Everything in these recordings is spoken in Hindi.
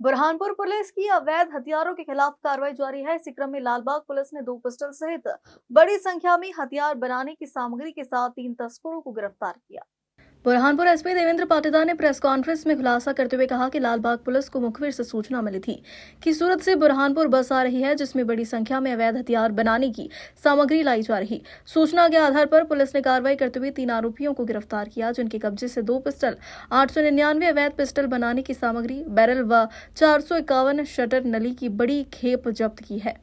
बुरहानपुर पुलिस की अवैध हथियारों के खिलाफ कार्रवाई जारी है। इसी क्रम में लालबाग पुलिस ने 2 पिस्टल सहित बड़ी संख्या में हथियार बनाने की सामग्री के साथ 3 तस्करों को गिरफ्तार किया। बुरहानपुर एसपी देवेंद्र पाटीदार ने प्रेस कॉन्फ्रेंस में खुलासा करते हुए कहा कि लालबाग पुलिस को मुखबिर से सूचना मिली थी कि सूरत से बुरहानपुर बस आ रही है जिसमें बड़ी संख्या में अवैध हथियार बनाने की सामग्री लाई जा रही। सूचना के आधार पर पुलिस ने कार्रवाई करते हुए 3 आरोपियों को गिरफ्तार किया, जिनके कब्जे से 2 पिस्टल, 899 अवैध पिस्टल बनाने की सामग्री, बैरल व 451 शटर नली की बड़ी खेप जब्त की है।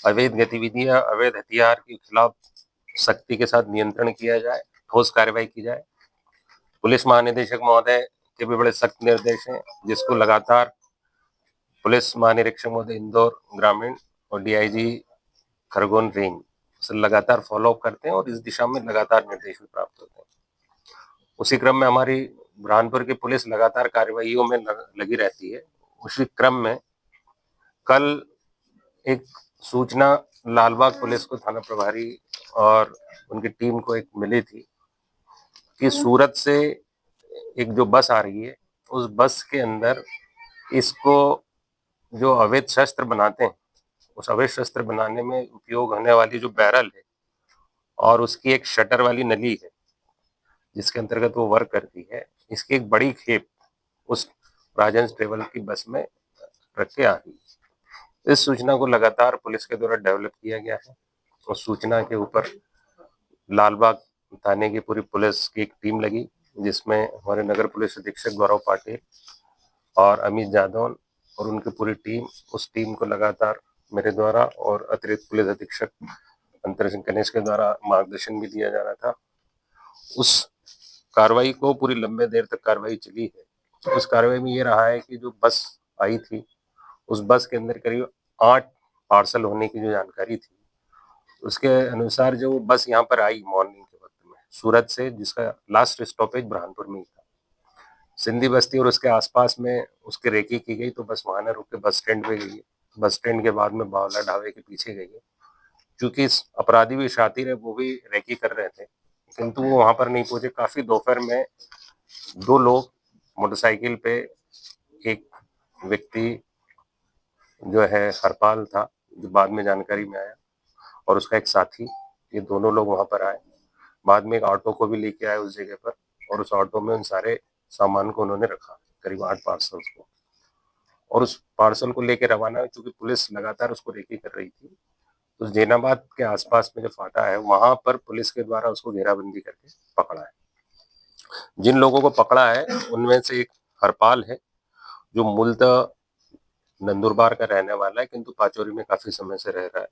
अवैध गतिविधियां, अवैध हथियार के खिलाफ सख्ती के साथ नियंत्रण किया जाए, ठोस कार्रवाई की जाए। पुलिस महानिदेशक महोदय के भी बड़े सख्त निर्देश हैं, जिसको लगातार पुलिस महानिरीक्षक महोदय इंदौर ग्रामीण और डीआईजी खरगोन रेंज से लगातार फॉलोअप करते हैं और इस दिशा में लगातार निर्देश भी प्राप्त होते हैं। उसी क्रम में हमारी बुरहानपुर की पुलिस लगातार कार्रवाइयों में लगी रहती है। उसी क्रम में कल एक सूचना लालबाग पुलिस को थाना प्रभारी और उनकी टीम को एक मिली थी कि सूरत से एक जो बस आ रही है, उस बस के अंदर इसको जो अवैध शस्त्र बनाते हैं, उस अवैध शस्त्र बनाने में उपयोग होने वाली जो बैरल है और उसकी एक शटर वाली नली है जिसके अंतर्गत वो वर्क करती है, इसकी एक बड़ी खेप उस राजेंद्र ट्रेवल की बस में रख के आ रही है। इस सूचना को लगातार पुलिस के द्वारा डेवलप किया गया है। उस सूचना के ऊपर लालबाग थाने की पूरी पुलिस की एक टीम लगी, जिसमें हमारे नगर पुलिस अधीक्षक गौरव पाटिल और अमित जादौन और उनकी पूरी टीम, उस टीम को लगातार मेरे द्वारा और अतिरिक्त पुलिस अधीक्षक अंतर सिंह कनिष्क के द्वारा मार्गदर्शन भी दिया जा रहा था। उस कार्रवाई को पूरी लंबे देर तक कार्रवाई चली है। उस कार्रवाई में ये रहा है कि जो बस आई थी, उस बस के अंदर करीब 8 पार्सल होने की जो जानकारी थी, उसके अनुसार जो बस यहाँ पर आई मॉर्निंग के वक्त में सूरत से, जिसका लास्ट स्टॉपेज बुरहानपुर में ही था, सिंधी बस्ती और उसके आसपास में उसकी रेकी की गई, तो बस वहां न रुक के बस स्टैंड पे गई है। बस स्टैंड के बाद में बावला ढाबे के पीछे गई है। क्योंकि अपराधी भी शातिर है, वो भी रेकी कर रहे थे, किंतु वो वहां पर नहीं पहुंचे। काफी दोपहर में 2 लोग मोटरसाइकिल पे, एक व्यक्ति जो है हरपाल था, जो बाद में जानकारी में आया, और उसका एक साथी, ये दोनों लोग वहां पर आए। बाद में एक ऑटो को भी लेके आए उस जगह पर, और उस ऑटो में उन सारे सामान को उन्होंने रखा, करीब 8 पार्सल्स को, और उस पार्सल को लेके रवाना हुए। चूंकि पुलिस लगातार उसको रेकी कर रही थी, तो जैनाबाद के आसपास में जो फाटा है, वहां पर पुलिस के द्वारा उसको घेराबंदी करके पकड़ा है। जिन लोगों को पकड़ा है उनमें से एक हरपाल है, जो मूलतः नंदुरबार का रहने वाला है, किंतु पाचौरी में काफी समय से रह रहा है।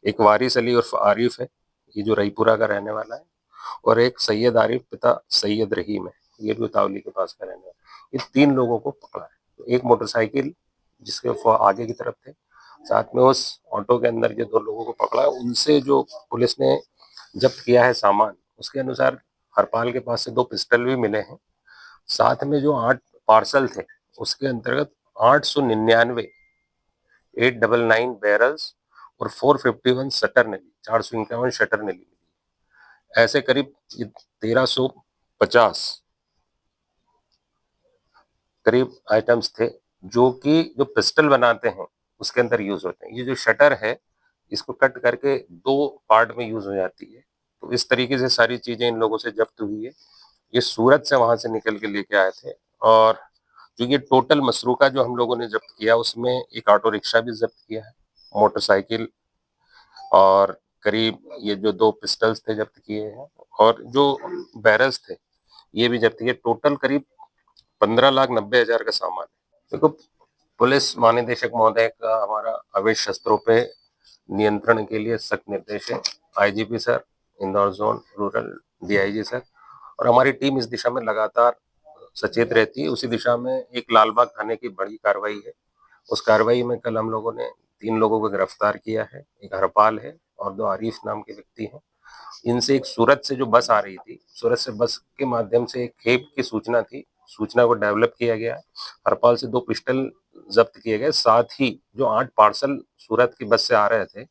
एक वारिस अली उर्फ आरिफ है, ये जो रईपुरा का रहने वाला है, और एक सैयद आरिफ पिता सैयद रहीम है, ये भी उतावली के पास का रहने वाला है। ये 3 लोगों को पकड़ा है। तो एक मोटरसाइकिल जिसके आगे की तरफ थे, साथ में उस ऑटो के अंदर जो 2 लोगों को पकड़ा है, उनसे जो पुलिस ने जब्त किया है सामान, उसके अनुसार हरपाल के पास से 2 पिस्टल भी मिले हैं। साथ में जो 8 पार्सल थे, उसके अंतर्गत 899 899 बैरल्स और 451 शटर नली, 451 शटर नली मिली। ऐसे करीब 1350 करीब आइटम्स थे, जो कि जो पिस्टल बनाते हैं उसके अंदर यूज होते हैं। ये जो शटर है, इसको कट करके 2 पार्ट में यूज हो जाती है। तो इस तरीके से सारी चीजें इन लोगों से जब्त हुई है। ये सूरत से वहां से निकल के लेके आए थे। और जो ये टोटल मसरूका जो हम लोगों ने जब्त किया, उसमें एक ऑटो रिक्शा भी जब्त किया है, मोटरसाइकिल, और करीब ये जो 2 पिस्टल्स थे जब्त किए हैं, और जो बैरल्स थे ये भी जब्त किए। टोटल करीब 15,90,000 का सामान है। देखो, पुलिस महानिदेशक महोदय का हमारा अवैध शस्त्रों पे नियंत्रण के लिए सख्त निर्देश है। IGP sir, Indore zone rural DIG sir और हमारी टीम इस दिशा में लगातार सचेत रहती है। उसी दिशा में एक लालबाग थाने की बड़ी कार्रवाई है। उस कार्रवाई में कल हम लोगों ने 3 लोगों को गिरफ्तार किया है। एक हरपाल है और 2 आरिफ नाम के व्यक्ति हैं। इनसे एक सूरत से जो बस आ रही थी, सूरत से बस के माध्यम से एक खेप की सूचना थी, सूचना को डेवलप किया गया है। हरपाल से 2 पिस्टल जब्त किए गए। साथ ही जो 8 पार्सल सूरत की बस से आ रहे थे,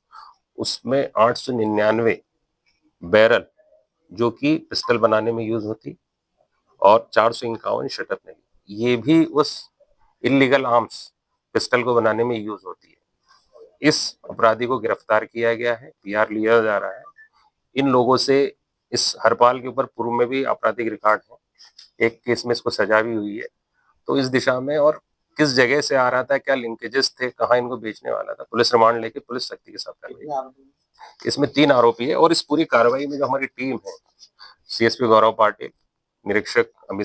उसमें 899 बैरल, जो कि पिस्टल बनाने में यूज होती, और 451 शटर नहीं, ये भी उस इलीगल आर्म्स पिस्टल को बनाने में यूज होती है। इस अपराधी को गिरफ्तार किया गया है, पीआर लिया जा रहा है। इन लोगों से इस हरपाल के ऊपर पूर्व में भी आपराधिक रिकॉर्ड है, एक केस में इसको सजा भी हुई है। तो इस दिशा में और किस जगह से आ रहा था, क्या लिंकेजेस थे, कहाँ इनको बेचने वाला था, पुलिस रिमांड लेके पुलिस सख्ती के साथ कार्रवाई। इसमें 3 आरोपी है और इस पूरी कार्रवाई में जो हमारी टीम है, सीएसपी गौरव पाटिल, निरीक्षक अमित